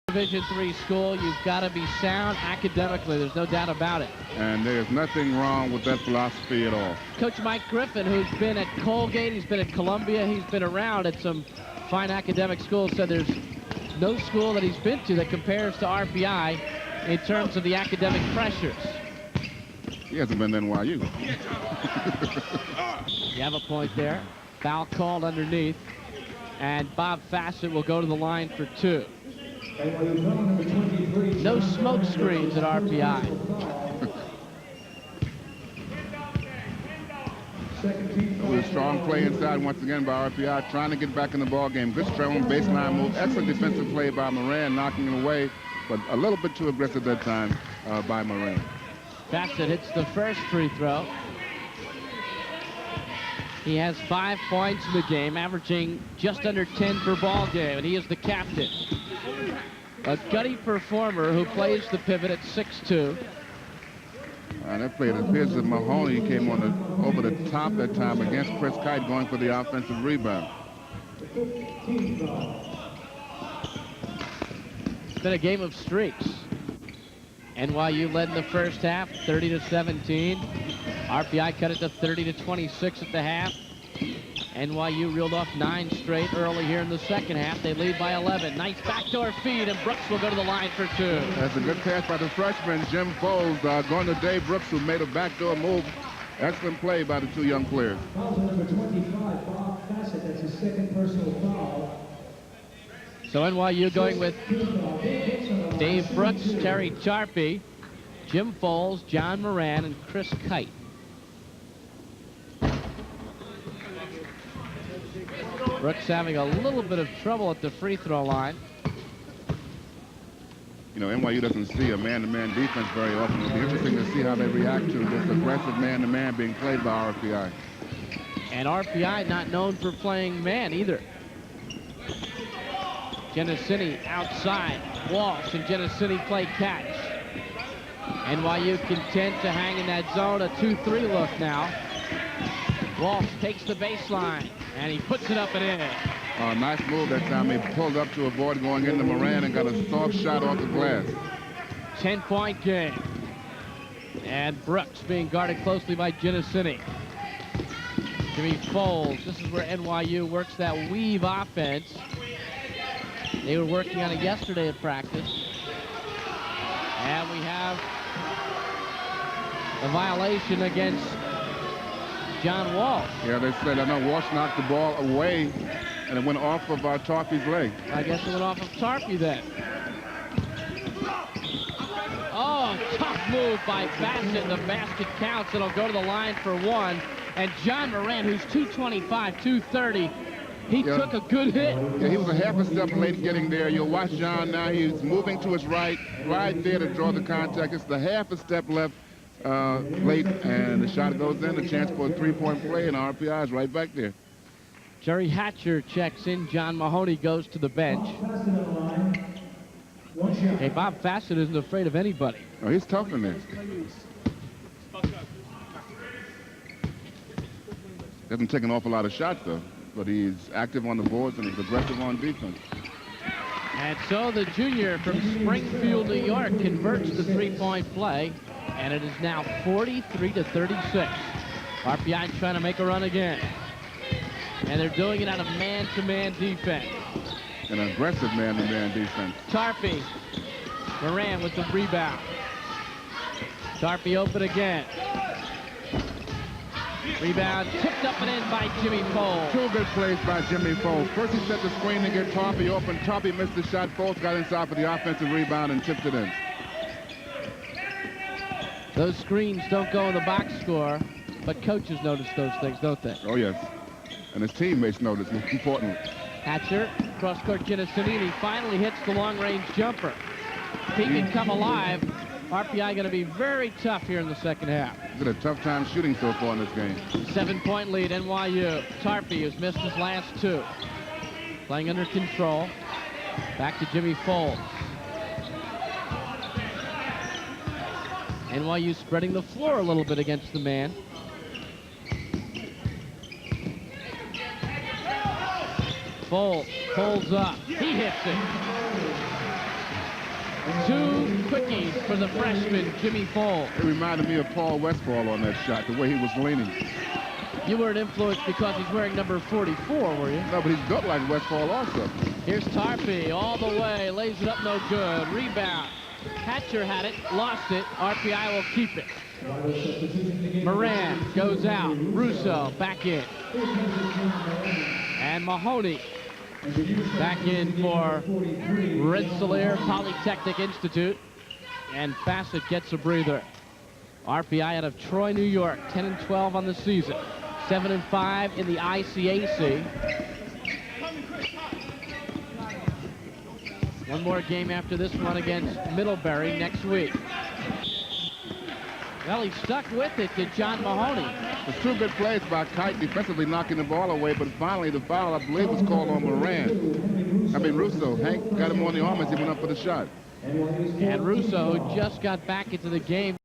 Division III school, you've got to be sound academically. There's no doubt about it. And there's nothing wrong with that philosophy at all. Coach Mike Griffin, who's been at Colgate, he's been at Columbia, he's been around at some fine academic schools, said there's no school that he's been to that compares to RPI in terms of the academic pressures. He hasn't been to NYU. You have a point there. Foul called underneath. And Bob Fassett will go to the line for two. No smoke screens at RPI. With a strong play inside once again by RPI, trying to get back in the ball game. Good strong baseline move. Excellent defensive play by Moran, knocking it away, but a little bit too aggressive that time by Moran. Fassett hits the first free throw. He has 5 points in the game, averaging just under 10 per ball game, and he is the captain. A gutty performer who plays the pivot at 6'2". That play, it appears that Mahoney came on over the top that time against Chris Kite, going for the offensive rebound. It's been a game of streaks. NYU led in the first half, 30-17. RPI cut it to 30-26 at the half. NYU reeled off 9 straight early here in the second half. They lead by 11. Nice backdoor feed, and Brooks will go to the line for two. That's a good pass by the freshman, Jim Foles, going to Dave Brooks, who made a backdoor move. Excellent play by the two young players. Number 25, Bob Fassett, that's his second personal foul. So NYU going with Dave Brooks, Terry Charpy, Jim Foles, John Moran, and Chris Kite. Brooks having a little bit of trouble at the free throw line. You know, NYU doesn't see a man-to-man defense very often. It'll be interesting to see how they react to this aggressive man-to-man being played by RPI. And RPI not known for playing man either. Genesini outside. Walsh and Genesini play catch. NYU content to hang in that zone. A 2-3 look now. Walsh takes the baseline, and he puts it up and in. Nice move that time. He pulled up to avoid going into Moran and got a soft shot off the glass. 10-point game. And Brooks being guarded closely by Genesini. Jimmy Foles. This is where NYU works that weave offense. They were working on it yesterday at practice. And we have a violation against John Walsh. Yeah, they said, I know Walsh knocked the ball away, and it went off of Tarpey's leg. I guess it went off of Tarpey then. Oh, tough move by Fassett. The basket counts. It'll go to the line for one. And John Moran, who's 225, 230, he took a good hit. Yeah, he was a half a step late getting there. You'll watch John now. He's moving to his right there to draw the contact. It's the half a step left late, and the shot goes in. A chance for a three-point play, and RPI is right back there. Jerry Hatcher checks in. John Mahoney goes to the bench. Hey, Bob Fassett isn't afraid of anybody. Oh, he's tough in there. Hasn't taken an awful lot of shots, though. But he's active on the boards and he's aggressive on defense. And so the junior from Springfield, New York, converts the three-point play, and it is now 43-36. RPI trying to make a run again. And they're doing it out of man-to-man defense. An aggressive man-to-man defense. Tarpey. Moran with the rebound. Tarpey open again. Rebound tipped up and in by Jimmy Foles. Two good plays by Jimmy Foles. First he set the screen to get Tarpey open. Tarpey missed the shot. Foles got inside for the offensive rebound and tipped it in. Those screens don't go in the box score, but coaches notice those things, don't they? Oh, yes. And his teammates notice, most importantly. Hatcher, cross-court Genesini, and he finally hits the long-range jumper. If he can come alive, RPI going to be very tough here in the second half. He's had a tough time shooting so far in this game. 7-point lead, NYU. Tarpey, who's missed his last two. Playing under control. Back to Jimmy Foles. NYU spreading the floor a little bit against the man. Foles pulls up. He hits it. Two quickies for the freshman, Jimmy Foles. It reminded me of Paul Westphal on that shot, the way he was leaning. You weren't influenced because he's wearing number 44, were you? No, but he's built like Westphal also. Here's Tarpey all the way, lays it up, no good. Rebound. Hatcher had it, lost it. RPI will keep it. Moran goes out. Russo back in. And Mahoney back in for Rensselaer Polytechnic Institute. And Bassett gets a breather. RPI out of Troy, New York, 10-12 on the season. 7-5 in the ICAC. One more game after this one against Middlebury next week. Well, he stuck with it to John Mahoney. There's two good plays by Kite defensively knocking the ball away, but finally the foul, I believe, was called on Russo. Hank got him on the arm as he went up for the shot. And Russo, who just got back into the game,